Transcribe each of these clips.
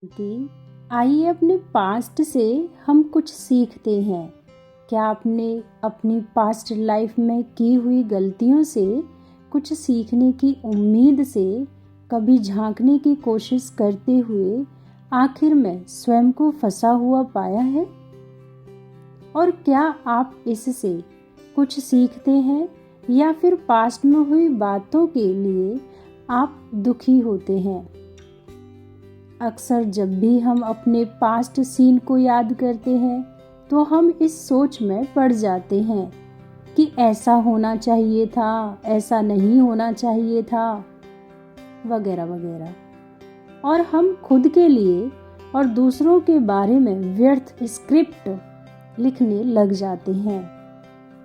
कि आइए अपने पास्ट से हम कुछ सीखते हैं। क्या आपने अपनी पास्ट लाइफ में की हुई गलतियों से कुछ सीखने की उम्मीद से कभी झांकने की कोशिश करते हुए आखिर में स्वयं को फंसा हुआ पाया है? और क्या आप इससे कुछ सीखते हैं या फिर पास्ट में हुई बातों के लिए आप दुखी होते हैं? अक्सर जब भी हम अपने पास्ट सीन को याद करते हैं तो हम इस सोच में पड़ जाते हैं कि ऐसा होना चाहिए था, ऐसा नहीं होना चाहिए था, वगैरह वगैरह। और हम खुद के लिए और दूसरों के बारे में व्यर्थ स्क्रिप्ट लिखने लग जाते हैं।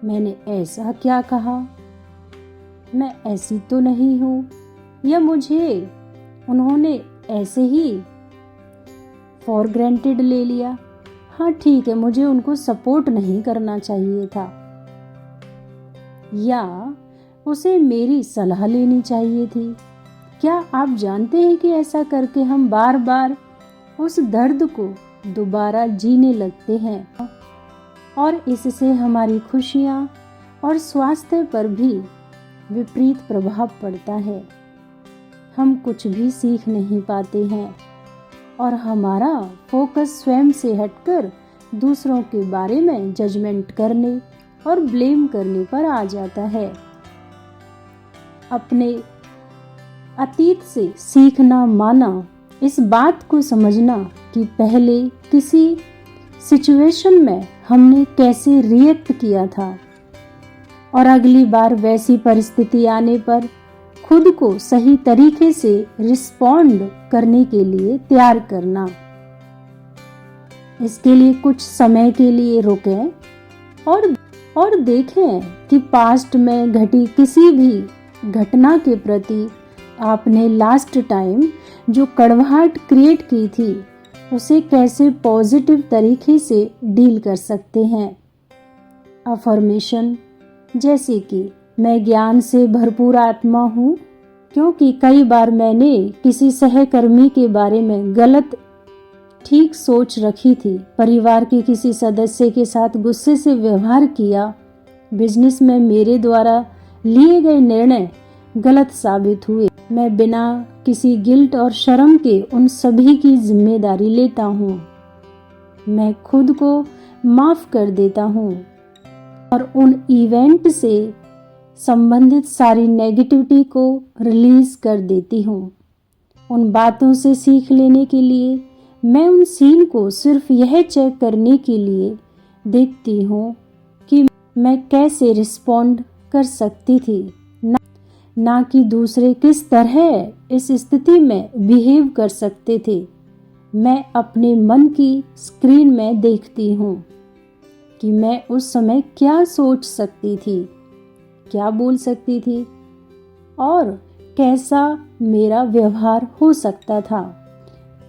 मैंने ऐसा क्या कहा, मैं ऐसी तो नहीं हूँ, या मुझे उन्होंने ऐसे ही फॉर ग्रांटेड ले लिया। हाँ ठीक है, मुझे उनको सपोर्ट नहीं करना चाहिए था, या उसे मेरी सलाह लेनी चाहिए थी। क्या आप जानते हैं कि ऐसा करके हम बार बार उस दर्द को दोबारा जीने लगते हैं और इससे हमारी खुशियाँ और स्वास्थ्य पर भी विपरीत प्रभाव पड़ता है। हम कुछ भी सीख नहीं पाते हैं और हमारा फोकस स्वयं से हटकर दूसरों के बारे में जजमेंट करने और ब्लेम करने पर आ जाता है। अपने अतीत से सीखना माना इस बात को समझना कि पहले किसी सिचुएशन में हमने कैसे रिएक्ट किया था और अगली बार वैसी परिस्थिति आने पर खुद को सही तरीके से रिस्पॉन्ड करने के लिए तैयार करना। इसके लिए कुछ समय के लिए रुकें और देखें कि पास्ट में घटी किसी भी घटना के प्रति आपने लास्ट टाइम जो कड़वाहट क्रिएट की थी उसे कैसे पॉजिटिव तरीके से डील कर सकते हैं। अफर्मेशन जैसे कि मैं ज्ञान से भरपूर आत्मा हूँ, क्योंकि कई बार मैंने किसी सहकर्मी के बारे में गलत ठीक सोच रखी थी, परिवार के किसी सदस्य के साथ गुस्से से व्यवहार किया, बिजनेस में मेरे द्वारा लिए गए निर्णय गलत साबित हुए। मैं बिना किसी गिल्ट और शर्म के उन सभी की जिम्मेदारी लेता हूँ। मैं खुद को माफ कर देता हूँ और उन इवेंट से संबंधित सारी नेगेटिविटी को रिलीज कर देती हूँ। उन बातों से सीख लेने के लिए मैं उन सीन को सिर्फ यह चेक करने के लिए देखती हूँ कि मैं कैसे रिस्पॉन्ड कर सकती थी, ना कि दूसरे किस तरह इस स्थिति में बिहेव कर सकते थे। मैं अपने मन की स्क्रीन में देखती हूँ कि मैं उस समय क्या सोच सकती थी, क्या बोल सकती थी और कैसा मेरा व्यवहार हो सकता था।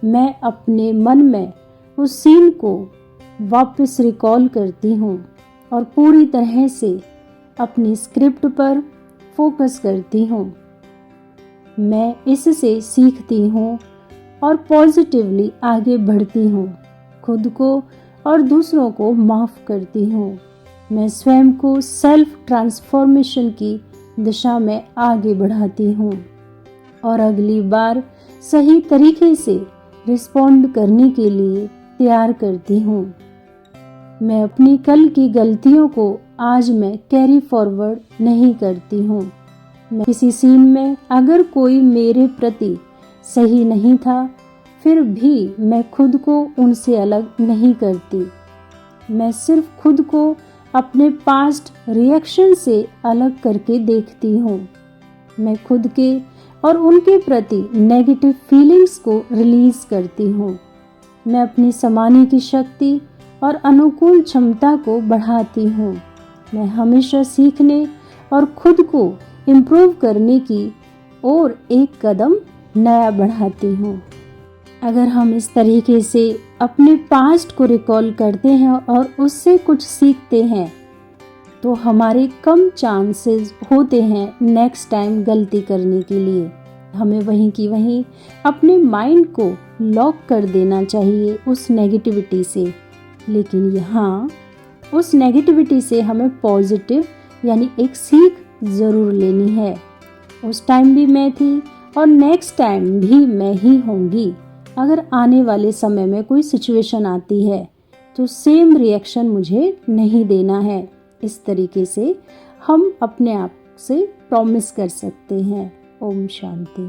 मैं अपने मन में उस सीन को वापस रिकॉल करती हूँ और पूरी तरह से अपनी स्क्रिप्ट पर फोकस करती हूँ। मैं इससे सीखती हूँ और पॉजिटिवली आगे बढ़ती हूँ, खुद को और दूसरों को माफ करती हूँ। मैं स्वयं को सेल्फ ट्रांसफॉर्मेशन की दिशा में आगे बढ़ाती हूँ और अगली बार सही तरीके से रिस्पॉन्ड करने के लिए तैयार करती हूँ। मैं अपनी कल की गलतियों को आज मैं कैरी फॉरवर्ड नहीं करती हूँ। मैं किसी सीन में अगर कोई मेरे प्रति सही नहीं था, फिर भी मैं खुद को उनसे अलग नहीं करती। मैं सिर्फ खुद को अपने पास्ट रिएक्शन से अलग करके देखती हूँ। मैं खुद के और उनके प्रति नेगेटिव फीलिंग्स को रिलीज करती हूँ। मैं अपनी समाने की शक्ति और अनुकूल क्षमता को बढ़ाती हूँ। मैं हमेशा सीखने और खुद को इम्प्रूव करने की ओर एक कदम नया बढ़ाती हूँ। अगर हम इस तरीके से अपने पास्ट को रिकॉल करते हैं और उससे कुछ सीखते हैं तो हमारे कम चांसेस होते हैं नेक्स्ट टाइम गलती करने के लिए। हमें वहीं की वहीं अपने माइंड को लॉक कर देना चाहिए उस नेगेटिविटी से। लेकिन यहाँ उस नेगेटिविटी से हमें पॉजिटिव यानी एक सीख ज़रूर लेनी है। उस टाइम भी मैं थी और नेक्स्ट टाइम भी मैं ही होंगी। अगर आने वाले समय में कोई सिचुएशन आती है तो सेम रिएक्शन मुझे नहीं देना है। इस तरीके से हम अपने आप से प्रॉमिस कर सकते हैं। ओम शांति।